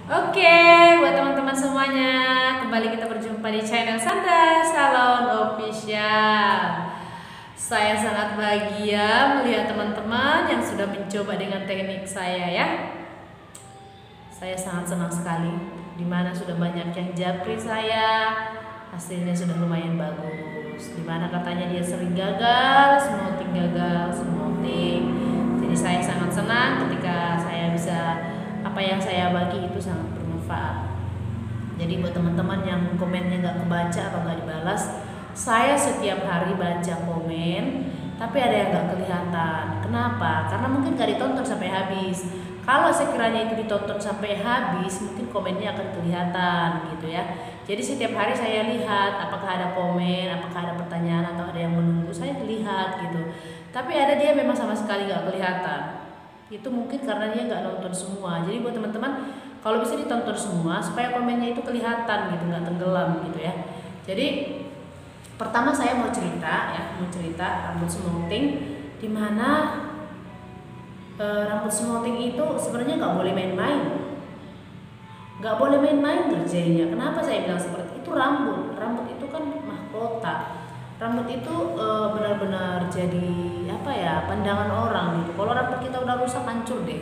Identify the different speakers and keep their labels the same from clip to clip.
Speaker 1: Oke, buat teman-teman semuanya, kembali kita berjumpa di channel Sandra Salon Official. Saya sangat bahagia melihat teman-teman yang sudah mencoba dengan teknik saya ya. Saya sangat senang sekali, dimana sudah banyak yang japri saya, hasilnya sudah lumayan bagus. Dimana katanya dia sering gagal, smoothing. Jadi saya sangat senang ketika saya bisa apa yang saya bagi itu sangat bermanfaat. Jadi buat teman-teman yang komennya nggak kebaca atau nggak dibalas, saya setiap hari baca komen, tapi ada yang nggak kelihatan. Kenapa? Karena mungkin nggak ditonton sampai habis. Kalau sekiranya itu ditonton sampai habis, mungkin komennya akan kelihatan gitu ya. Jadi setiap hari saya lihat apakah ada komen, apakah ada pertanyaan atau ada yang menunggu, saya lihat gitu. Tapi ada dia memang sama sekali nggak kelihatan. Itu mungkin karena dia nggak nonton semua. Jadi buat teman-teman, kalau bisa ditonton semua supaya komennya itu kelihatan gitu, nggak tenggelam gitu ya. Jadi pertama saya mau cerita rambut smoothing, dimana rambut smoothing itu sebenarnya nggak boleh main-main, ngerjainnya. Kenapa saya bilang seperti itu? Rambut itu kan mahkota. Rambut itu benar-benar jadi apa ya, pandangan orang gitu. Kalau rambut kita udah rusak, hancur deh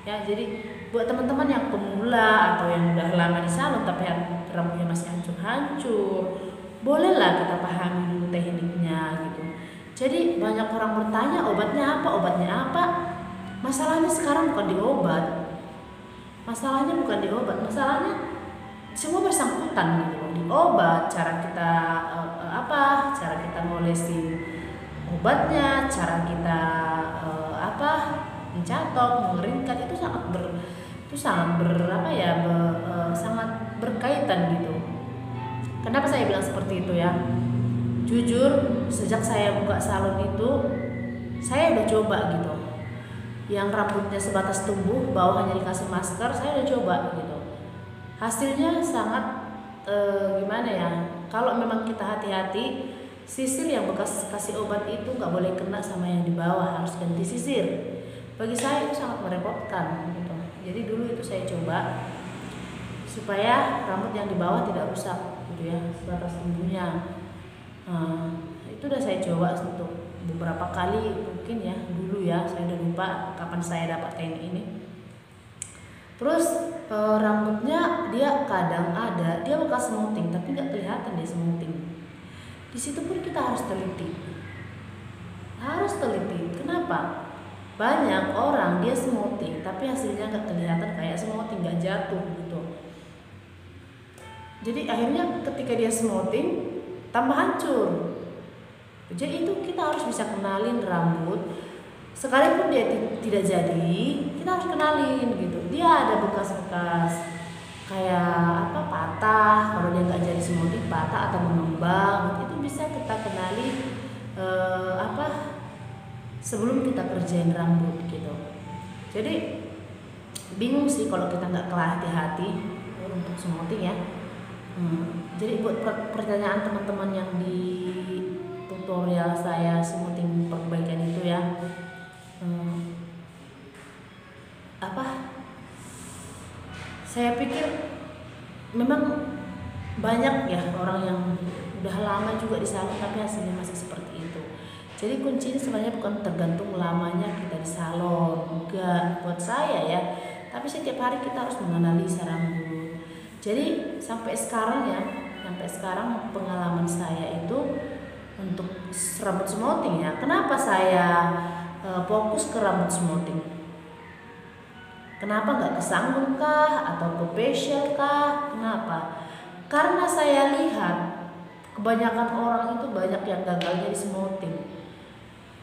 Speaker 1: ya. Jadi buat teman-teman yang pemula atau yang udah lama di salon tapi rambutnya masih hancur, bolehlah kita pahami dulu tekniknya gitu. Jadi banyak orang bertanya obatnya apa. Masalahnya sekarang bukan di obat, masalahnya semua bersangkutan gitu. Di obat, cara kita cara kita ngolesin obatnya, cara kita mencatok, mengeringkan, itu sangat berkaitan gitu. Kenapa saya bilang seperti itu ya? Jujur, sejak saya buka salon itu, saya udah coba gitu. Yang rambutnya sebatas tumbuh, bawah hanya dikasih masker, saya udah coba gitu. Hasilnya sangat gimana ya? Kalau memang kita hati-hati, sisir yang bekas kasih obat itu nggak boleh kena sama yang di bawah, harus ganti sisir. Bagi saya itu sangat merepotkan gitu. Jadi dulu itu saya coba supaya rambut yang di bawah tidak rusak gitu ya, sebatas tumbuhnya. Itu udah saya coba untuk beberapa kali mungkin ya dulu ya, saya udah lupa kapan saya dapat teknik ini. Terus rambutnya dia kadang ada dia bekas smoothing tapi nggak kelihatan dia smoothing. Di situ pun kita harus teliti. Kenapa? Banyak orang dia smoothing tapi hasilnya nggak kelihatan kayak smoothing, nggak jatuh gitu. Jadi akhirnya ketika dia smoothing tambah hancur. Jadi itu kita harus bisa kenalin rambut, sekalipun dia tidak jadi, kita harus kenalin gitu. Dia ada bekas-bekas kayak patah, kalau dia nggak jadi smoothing patah atau mengembang, itu bisa kita kenali sebelum kita kerjain rambut gitu. Jadi bingung sih kalau kita nggak hati-hati untuk smoothing ya. Jadi buat pertanyaan teman-teman yang di tutorial saya smoothing perbaikan itu ya, saya pikir memang banyak ya orang yang udah lama juga di salon tapi hasilnya masih seperti itu. Jadi kuncinya sebenarnya bukan tergantung lamanya kita di salon, enggak, buat saya ya. Tapi setiap hari kita harus menganalisa rambut. Jadi sampai sekarang pengalaman saya itu untuk rambut smoothing ya. Kenapa saya fokus ke rambut smoothing? Kenapa nggak ke sanggung kah atau ke facial kah? Kenapa? Karena saya lihat kebanyakan orang itu banyak yang gagalnya di smoothing.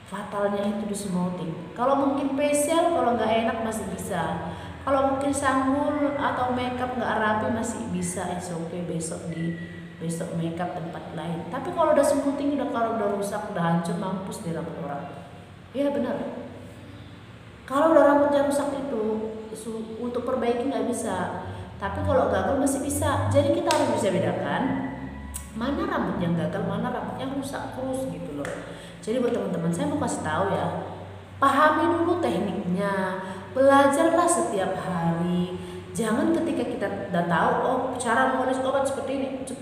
Speaker 1: Fatalnya itu di smoothing. Kalau mungkin facial, kalau nggak enak masih bisa. Kalau mungkin sanggul atau makeup nggak rapi masih bisa, oke, besok makeup tempat lain. Tapi kalau udah smoothing, kalau udah rusak, udah hancur, mampus di rambut orang. Iya benar. Kalau udah rambutnya rusak itu untuk perbaiki nggak bisa. Tapi kalau gagal masih bisa. Jadi kita harus bisa bedakan mana rambut yang gagal, mana rambut yang rusak terus gitu loh. Jadi buat teman-teman, saya mau kasih tahu ya, pahami dulu tekniknya, belajarlah setiap hari. Jangan ketika kita udah tahu, oh cara menulis obat seperti ini, cep.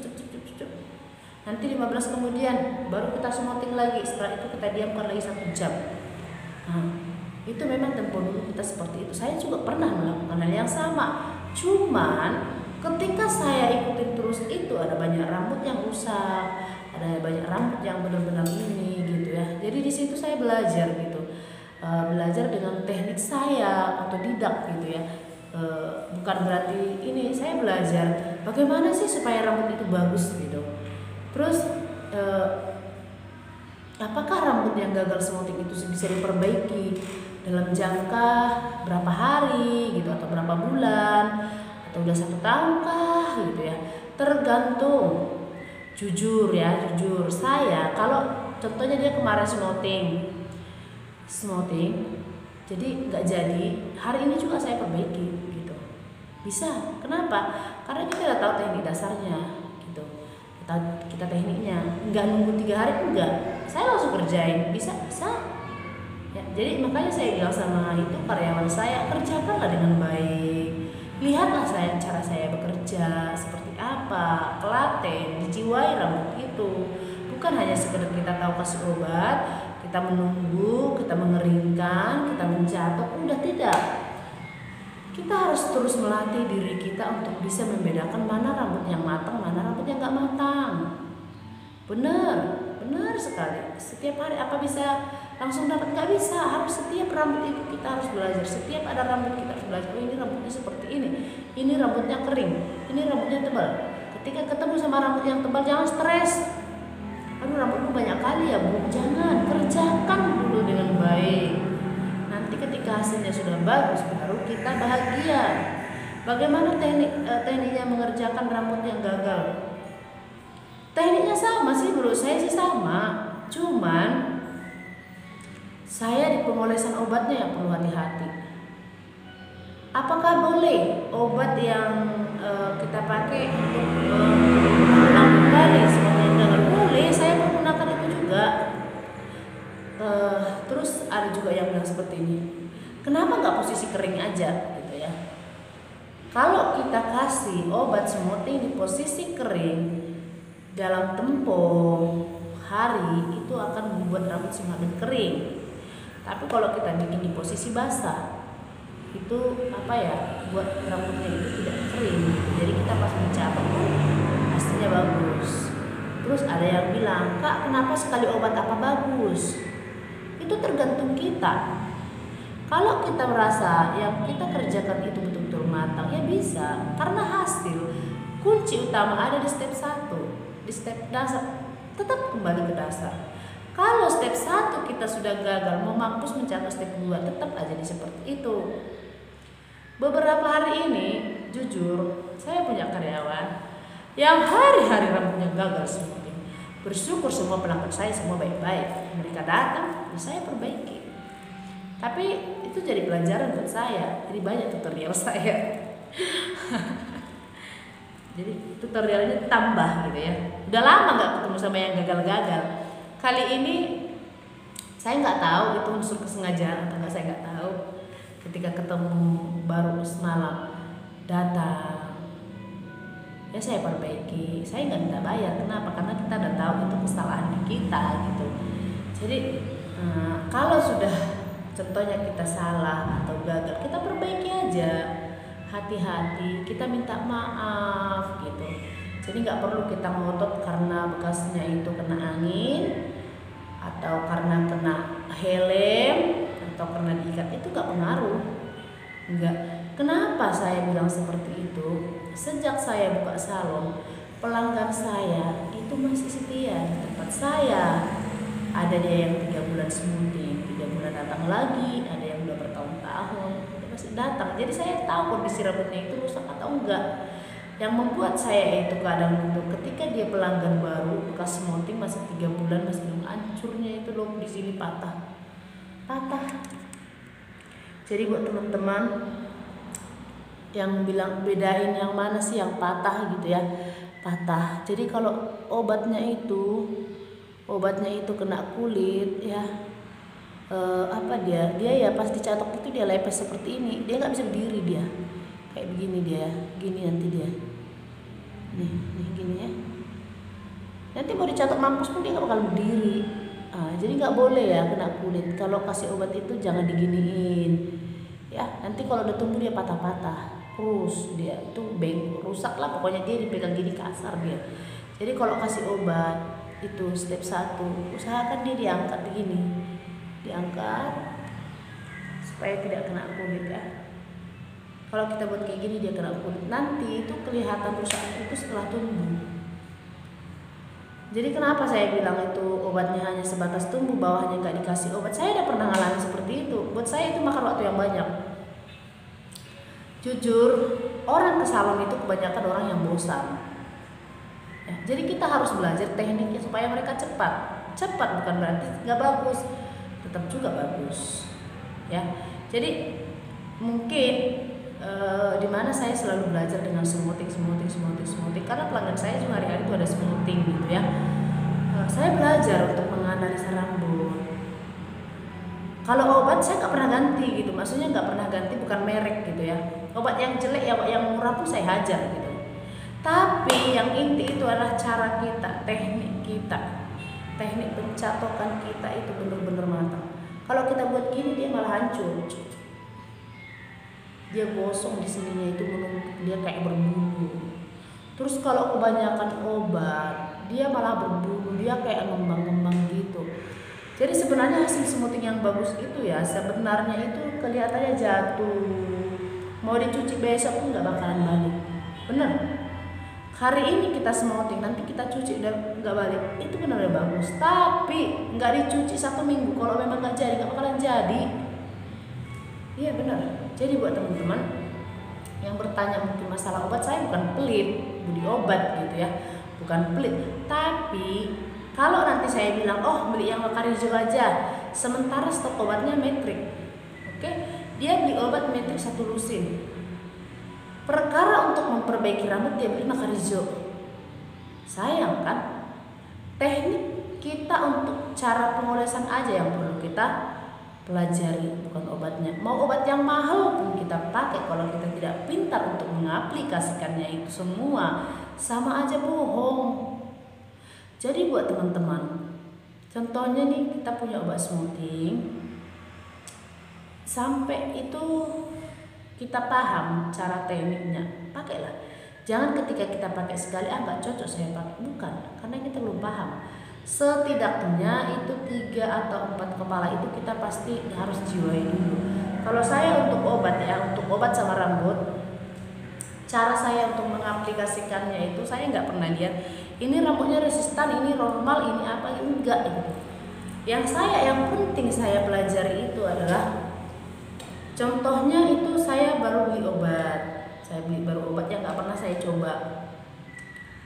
Speaker 1: Nanti 15 kemudian baru kita smoothing lagi, setelah itu kita diamkan lagi 1 jam. Nah, itu memang tempo dulu kita seperti itu. Saya juga pernah melakukan hal yang sama. Cuman ketika saya ikutin terus itu, ada banyak rambut yang rusak, ada banyak rambut yang benar-benar ini gitu ya. Jadi di situ saya belajar gitu, belajar dengan teknik saya otodidak gitu ya. Bukan berarti ini, saya belajar bagaimana sih supaya rambut itu bagus gitu. Terus apakah rambut yang gagal smoothing itu bisa diperbaiki dalam jangka berapa hari gitu, atau berapa bulan, atau udah 1 tahun kah gitu ya. Tergantung. Jujur saya kalau contohnya dia kemarin smoothing jadi nggak jadi, hari ini juga saya perbaiki gitu. Bisa. Kenapa? Karena kita udah tahu teknik dasarnya gitu. Kita tekniknya, nggak nunggu 3 hari, enggak. Saya langsung kerjain, bisa. Ya, jadi makanya saya bilang sama itu karyawan saya, kerjakanlah dengan baik. Lihatlah cara saya bekerja seperti apa, telaten, dijiwai rambut itu. Bukan hanya sekedar kita tahu kasih obat, kita menunggu, kita mengeringkan, kita mencatok, udah tidak. Kita harus terus melatih diri kita untuk bisa membedakan mana rambut yang matang, mana rambut yang nggak matang. Benar sekali. Setiap hari apa bisa langsung dapat? Nggak bisa. Harus setiap rambut itu kita harus belajar. Setiap ada rambut kita harus belajar. Oh, ini rambutnya seperti ini rambutnya kering, ini rambutnya tebal. Ketika ketemu sama rambut yang tebal, jangan stres. Aduh, rambutku banyak kali ya Bu. Jangan, kerjakan dulu dengan baik. Nanti ketika hasilnya sudah bagus, baru kita bahagia. Bagaimana tekniknya mengerjakan rambut yang gagal? Tekniknya sama sih, menurut saya sih sama. Cuman saya di pemolesan obatnya yang perlu hati-hati. Apakah boleh obat yang kita pakai untuk mengulang kembali semuanya yang gagal? Boleh, saya menggunakan itu juga. Terus ada juga yang bilang seperti ini, kenapa nggak posisi kering aja gitu ya? Kalau kita kasih obat smoothing di posisi kering dalam tempo hari, itu akan membuat rambut semakin kering. Tapi kalau kita bikin di posisi basah, itu buat rambutnya itu tidak kering. Jadi kita pas mencapai hasilnya bagus. Terus ada yang bilang, Kak, kenapa sekali obat apa bagus? Itu tergantung kita. Kalau kita merasa yang kita kerjakan itu betul-betul matang, ya bisa. Karena hasil kunci utama ada di step 1. Di step dasar, tetap kembali ke dasar. Kalau step 1 kita sudah gagal, mau mampus mencapai step 2, tetap aja di seperti itu. Beberapa hari ini, jujur, saya punya karyawan yang hari-hari rambutnya gagal smoothing. Bersyukur semua pelanggan saya semua baik-baik. Mereka datang, saya perbaiki. Tapi itu jadi pelajaran buat saya. Jadi banyak tutorial saya. Jadi tutorialnya tambah gitu ya. Udah lama nggak ketemu sama yang gagal-gagal. Kali ini saya nggak tahu itu unsur kesengajaan atau nggak, saya nggak tahu. Ketika ketemu baru semalam datang, ya saya perbaiki. Saya nggak minta bayar. Kenapa? Karena kita udah tahu itu kesalahan kita gitu. Jadi kalau sudah contohnya kita salah atau gagal, kita perbaiki aja. Hati-hati, kita minta maaf gitu. Jadi nggak perlu kita ngotot karena bekasnya itu kena angin, atau karena kena helm, atau karena diikat, itu nggak pengaruh. Enggak. Kenapa saya bilang seperti itu? Sejak saya buka salon, pelanggan saya itu masih setia di tempat saya. Ada dia yang 3 bulan smoothing, 3 bulan datang lagi, ada yang udah bertahun-tahun masih datang. Jadi saya tahu kondisi rambutnya itu rusak atau enggak. Yang membuat saya itu kadang itu ketika dia pelanggan baru bekas smoothing masih 3 bulan masih belum hancurnya itu loh, di sini patah. Jadi buat teman-teman yang bilang bedain yang mana sih yang patah gitu ya, patah. Jadi kalau obatnya itu kena kulit ya, dia ya pas dicatok itu dia lepes seperti ini, dia nggak bisa berdiri, dia kayak
Speaker 2: gini dia, gini nanti dia. Nih gini ya. Nanti mau dicatok mampus pun dia nggak bakal berdiri. Jadi nggak boleh ya kena kulit. Kalau kasih obat itu jangan diginiin. Ya, nanti kalau udah tumbuh dia patah-patah. Terus dia itu rusak lah, pokoknya dia dipegang gini kasar dia. Jadi kalau kasih obat itu step 1, usahakan dia diangkat begini. Diangkat supaya tidak kena kulit ya. Kalau kita buat kayak gini dia kena kulit, nanti itu kelihatan rusak itu setelah tumbuh. Jadi kenapa saya bilang itu obatnya hanya sebatas tumbuh, bawahnya nggak dikasih obat? Saya udah pernah ngalamin seperti itu. Buat saya itu makan waktu yang banyak. Jujur, orang ke salon itu kebanyakan orang yang bosan. Ya, jadi kita harus belajar tekniknya supaya mereka cepat. Cepat bukan berarti nggak bagus, tetap juga bagus. Ya, jadi mungkin di mana saya selalu belajar dengan smoothing karena pelanggan saya juga hari-hari itu ada smoothing gitu ya. Saya belajar untuk menganalisa rambut. Kalau obat saya nggak pernah ganti gitu, maksudnya nggak pernah ganti, bukan merek gitu ya. Obat yang jelek ya, yang murah pun saya hajar gitu. Tapi yang inti itu adalah cara kita, teknik kita, teknik pencatokan kita itu benar-benar matang. Kalau kita buat gini dia malah hancur. Dia gosong di sininya itu menumpuk, dia kayak berbulu. Terus kalau kebanyakan obat, dia malah berbulu, dia kayak ngembang-ngembang gitu. Jadi sebenarnya hasil smoothing yang bagus itu ya sebenarnya itu kelihatannya jatuh. Mau dicuci besok pun nggak bakalan balik. Bener. Hari ini kita smoothing, nanti kita cuci udah nggak balik. Itu benar-benar bagus. Tapi nggak dicuci 1 minggu, kalau memang nggak jadi nggak bakalan jadi. Iya benar. Jadi buat teman-teman yang bertanya mungkin masalah obat, saya bukan pelit budi obat gitu ya, bukan pelit. Tapi kalau nanti saya bilang, oh beli yang Makarizo aja, sementara stok obatnya metrik, oke, dia beli obat metrik 1 lusin. Perkara untuk memperbaiki rambut dia beli Makarizo. Sayang kan? Teknik kita untuk cara pengolesan aja yang perlu kita pelajari, bukan obatnya. Mau obat yang mahal pun kita pakai, kalau kita tidak pintar untuk mengaplikasikannya itu semua sama aja bohong. Jadi buat teman-teman, contohnya nih kita punya obat smoothing, sampai itu kita paham cara tekniknya, pakailah. Jangan ketika kita pakai sekali, nggak cocok saya pakai, bukan, karena kita belum paham. Setidaknya itu 3 atau 4 kepala itu kita pasti harus jiwai dulu. Kalau saya untuk obat ya, untuk obat sama rambut, cara saya untuk mengaplikasikannya itu saya nggak pernah lihat ini rambutnya resistan, ini normal, ini apa, enggak gitu. Yang penting saya pelajari itu adalah, contohnya itu saya baru beli obat, yang nggak pernah saya coba.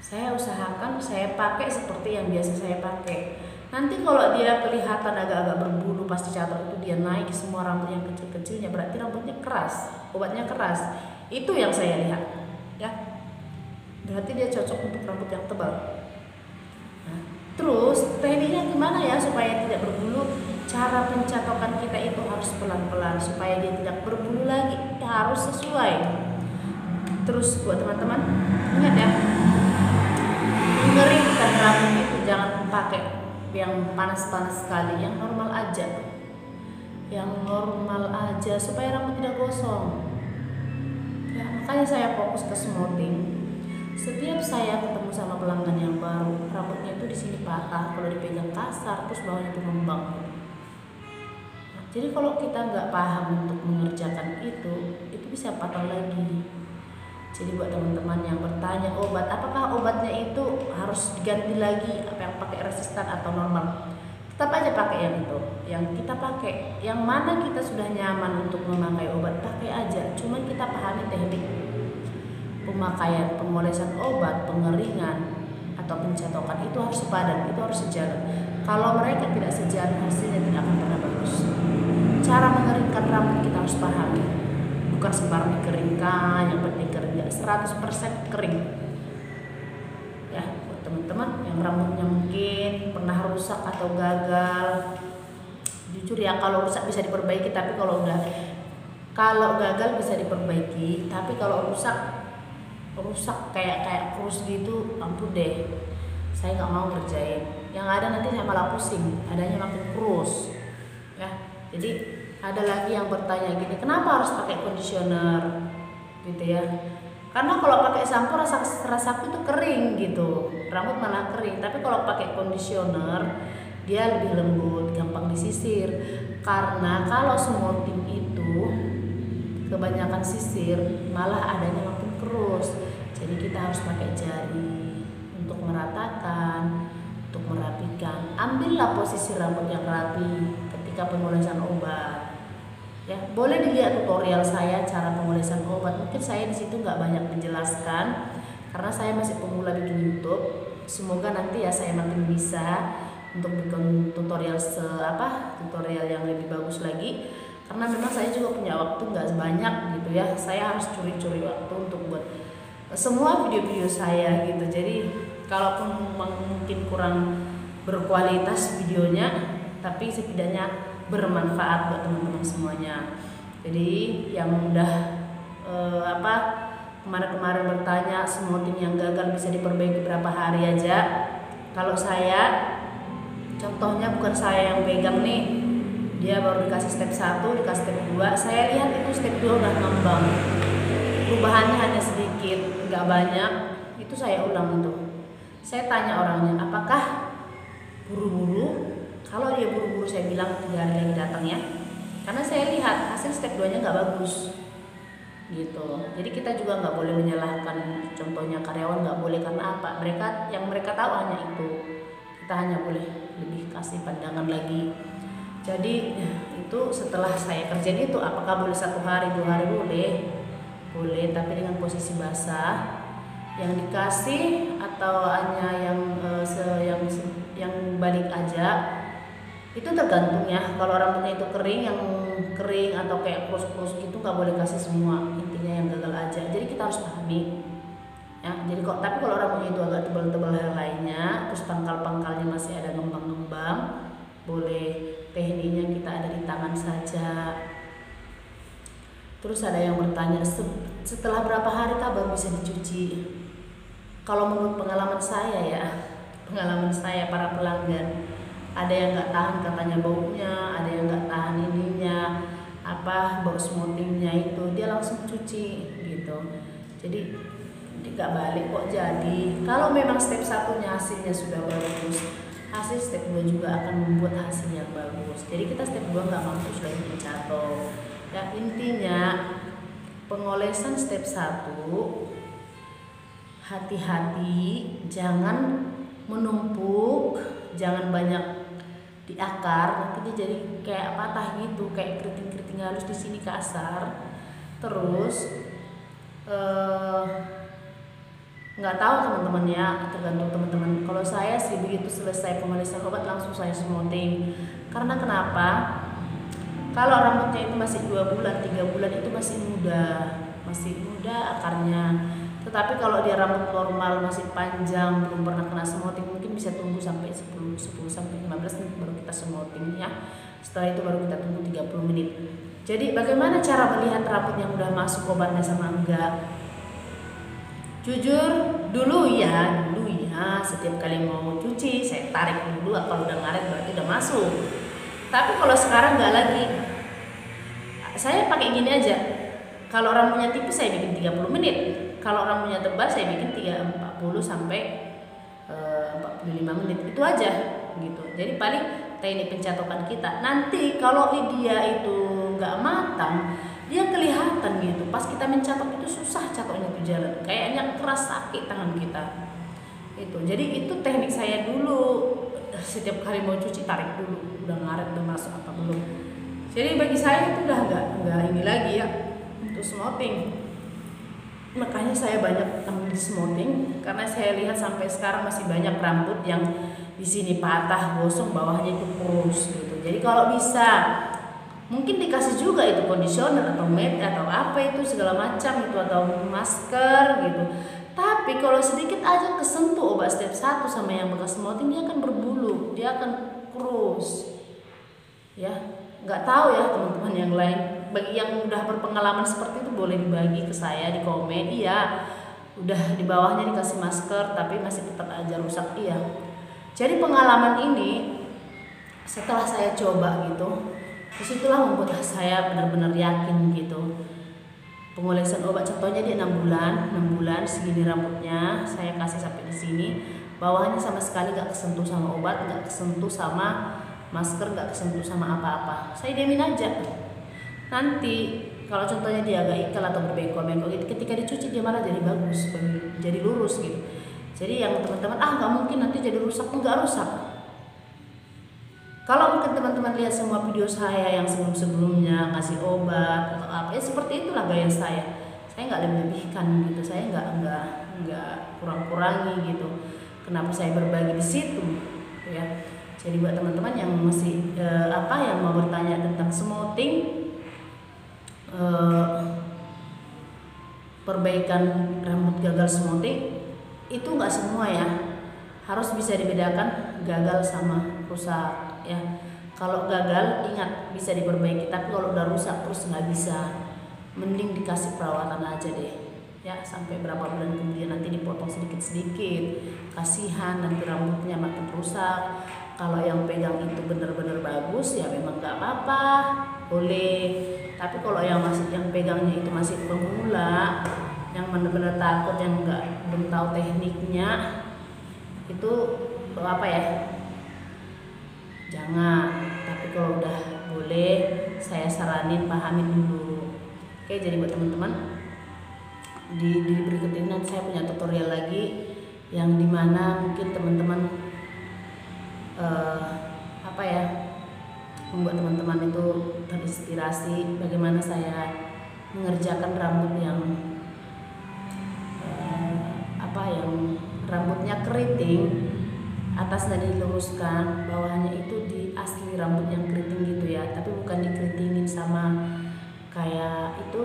Speaker 2: Saya usahakan saya pakai seperti yang biasa saya pakai. Nanti kalau dia kelihatan agak-agak berbulu pas dicatok itu dia naik semua rambut yang kecil-kecilnya, berarti rambutnya keras, obatnya keras. Itu yang saya lihat, ya. Berarti dia cocok untuk rambut yang tebal. Nah, terus tekniknya gimana ya supaya tidak berbulu? Cara pencatokan kita itu harus pelan-pelan supaya dia tidak berbulu lagi, harus sesuai. Terus buat teman-teman ingat ya, mengeringkan rambut itu jangan pakai yang panas-panas sekali, yang normal aja. Yang normal aja supaya rambut tidak gosong. Ya, makanya saya fokus ke smoothing. Setiap saya ketemu sama pelanggan yang baru, rambutnya itu di sini patah, kalau dipegang kasar, terus bawahnya itu ngembang. Nah, jadi kalau kita nggak paham untuk mengerjakan itu bisa patah lagi. Jadi buat teman-teman yang bertanya obat, apakah obatnya itu harus diganti lagi, apa yang pakai resistan atau normal? Tetap aja pakai yang itu, yang kita pakai, yang mana kita sudah nyaman untuk memakai obat, pakai aja. Cuma kita pahami teknik pemakaian, pengolesan obat, pengeringan atau pencatokan itu harus sepadan, itu harus sejalan. Kalau mereka tidak sejalan, hasilnya tidak akan pernah bagus. Cara mengeringkan rambut kita harus pahami. Bukan sembarang dikeringkan, yang penting kering, 100% kering. Ya, buat teman-teman yang rambutnya mungkin pernah rusak atau gagal, jujur ya, kalau rusak bisa diperbaiki, tapi kalau udah Kalau gagal bisa diperbaiki, tapi kalau rusak kayak kurus gitu, ampun deh, saya nggak mau ngerjain. Yang ada nanti saya malah pusing, adanya makin kurus ya. Jadi ada lagi yang bertanya gini, kenapa harus pakai conditioner gitu ya? Karena kalau pakai sampo rasaku itu kering gitu, rambut malah kering. Tapi kalau pakai conditioner dia lebih lembut, gampang disisir. Karena kalau smoothing itu kebanyakan sisir malah adanya makin kurus. Jadi kita harus pakai jari untuk meratakan, untuk merapikan. Ambillah posisi rambut yang rapi ketika pengolesan obat. Ya, boleh dilihat tutorial saya cara pengolesan obat. Mungkin saya di situ nggak banyak menjelaskan karena saya masih pemula bikin YouTube. Semoga nanti ya saya makin bisa untuk bikin tutorial tutorial yang lebih bagus lagi. Karena memang saya juga punya waktu nggak sebanyak gitu ya. Saya harus curi-curi waktu untuk buat semua video-video saya gitu. Jadi kalaupun mungkin kurang berkualitas videonya, tapi setidaknya bermanfaat buat teman-teman semuanya. Jadi yang udah kemarin-kemarin bertanya smoothing yang gagal bisa diperbaiki berapa hari aja. Kalau saya contohnya bukan saya yang pegang nih, dia baru dikasih step 1, dikasih step 2, saya lihat itu step 2 udah ngembang, perubahannya hanya sedikit, nggak banyak, itu saya ulang itu. Saya tanya orangnya, apakah buru-buru? Kalau dia buru-buru saya bilang 3 hari lagi datang ya, karena saya lihat hasil step 2 nya nggak bagus gitu. Jadi kita juga nggak boleh menyalahkan contohnya karyawan, nggak boleh. Karena apa? Mereka tahu hanya itu, kita hanya boleh lebih kasih pandangan lagi. Jadi itu setelah saya kerjain itu, apakah boleh 1 hari 2 hari? Boleh, tapi dengan posisi basah yang dikasih atau hanya yang balik aja, itu tergantung ya. Kalau rambutnya itu yang kering atau kayak kurus-kurus gitu nggak boleh kasih semua, intinya yang gagal aja. Jadi kita harus pahami ya. Jadi tapi kalau rambutnya itu agak tebal-tebal yang lainnya, terus pangkal-pangkalnya masih ada ngembang-ngembang, boleh. Tekniknya kita ada di tangan saja. Terus ada yang bertanya, setelah berapa hari baru bisa dicuci? Kalau menurut pengalaman saya para pelanggan, ada yang nggak tahan katanya baunya, ada yang nggak tahan ininya, bau smoothingnya itu, dia langsung cuci gitu. Jadi nggak balik kok. Jadi kalau memang step 1-nya hasilnya sudah bagus, hasil step 2 juga akan membuat hasil yang bagus. Jadi kita step 2 nggak mampu sudah mencatat. Ya, intinya pengolesan step 1 hati-hati, jangan menumpuk, jangan banyak di akar, nanti dia jadi kayak patah gitu, kayak keriting-keriting halus di sini kasar. Terus nggak tahu teman-teman ya, tergantung teman-teman. Kalau saya sih begitu selesai pengolesan obat langsung saya smoothing. Karena kenapa? Kalau rambutnya itu masih 2 bulan, 3 bulan itu masih muda akarnya. Tetapi kalau dia rambut normal masih panjang, belum pernah kena smoothing, mungkin bisa tunggu sampai 10 sampai 15 menit baru kita smoothing ya. Setelah itu baru kita tunggu 30 menit. Jadi bagaimana cara melihat rambut yang udah masuk obatnya sama enggak? Jujur dulu ya, setiap kali mau cuci saya tarik dulu, kalau udah ngaret berarti udah masuk. Tapi kalau sekarang nggak lagi, saya pakai gini aja. Kalau rambutnya tipis saya bikin 30 menit, kalau rambutnya tebal saya bikin 40 sampai 45 menit, itu aja gitu. Jadi paling teknik pencatokan kita. Nanti kalau dia itu nggak matang, dia kelihatan gitu. Pas kita mencatok itu susah catoknya itu jalan, kayaknya keras, sakit tangan kita. Itu. Jadi itu teknik saya dulu. Setiap kali mau cuci tarik dulu, udah ngaret, udah masuk apa belum. Jadi bagi saya itu udah nggak ini lagi ya untuk smoothing. Makanya saya banyak ambil smoothing karena saya lihat sampai sekarang masih banyak rambut yang di sini patah, gosong, bawahnya itu kurus gitu. Jadi kalau bisa mungkin dikasih juga itu conditioner atau matte atau apa itu segala macam itu, atau masker gitu. Tapi kalau sedikit aja kesentuh obat step 1 sama yang bekas smoothing, dia akan berbulu, dia akan kurus. Ya, nggak tahu ya teman-teman yang lain. bagi yang udah berpengalaman seperti itu boleh dibagi ke saya di komen. Iya, udah di bawahnya dikasih masker tapi masih tetap aja rusak. Iya. Jadi pengalaman ini setelah saya coba gitu, disitulah membuat saya benar-benar yakin gitu. Pengolesan obat contohnya dia 6 bulan segini rambutnya saya kasih sampai di sini, bawahnya sama sekali gak kesentuh sama obat, gak kesentuh sama masker, gak kesentuh sama apa-apa. Saya diamin aja. Nanti kalau contohnya dia agak ikal atau berbengkok-bengkok gitu, ketika dicuci dia malah jadi bagus, jadi lurus gitu. Jadi yang teman-teman nggak mungkin nanti jadi rusak, enggak rusak. Kalau mungkin teman-teman lihat semua video saya yang sebelum-sebelumnya ngasih obat atau apa, ya seperti itulah gaya saya. Saya nggak lebih-lebihkan gitu, saya nggak kurang-kurangi gitu. Kenapa saya berbagi di situ, ya? Jadi buat teman-teman yang masih yang mau bertanya tentang smoothing, perbaikan rambut gagal smoothing, itu nggak semua ya. Harus bisa dibedakan gagal sama rusak. Ya, kalau gagal ingat bisa diperbaiki, tapi kalau udah rusak terus nggak bisa, mending dikasih perawatan aja deh ya, sampai berapa bulan kemudian nanti dipotong sedikit-sedikit, kasihan nanti rambutnya makin rusak. Kalau yang pegang itu bener-bener bagus ya memang nggak apa-apa, boleh. Tapi kalau yang pegangnya itu masih pemula, yang bener-bener takut, yang belum tahu tekniknya, itu apa ya, jangan. Tapi kalau udah boleh, saya saranin pahamin dulu. Oke, jadi buat teman-teman di berikut ini nanti saya punya tutorial lagi yang dimana mungkin teman-teman membuat teman-teman itu terinspirasi bagaimana saya mengerjakan rambut yang yang rambutnya keriting, atasnya diluruskan, bawahnya itu di asli rambut yang keriting gitu ya, tapi bukan dikeritingin sama kayak itu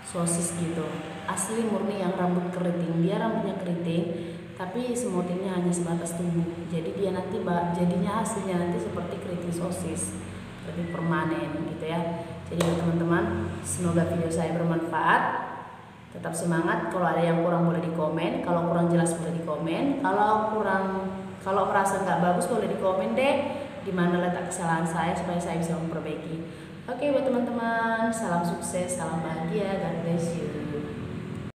Speaker 2: sosis gitu. Asli murni yang rambut keriting, dia rambutnya keriting tapi smoothingnya hanya sebatas tubuh, jadi dia nanti jadinya hasilnya nanti seperti keriting sosis, lebih permanen gitu ya. Jadi teman-teman, semoga video saya bermanfaat. Tetap semangat. Kalau ada yang kurang boleh dikomen, kalau kurang jelas boleh dikomen, kalau merasa nggak bagus boleh dikomen deh di mana letak kesalahan saya supaya saya bisa memperbaiki. Oke buat teman-teman, salam sukses, salam bahagia, God bless you.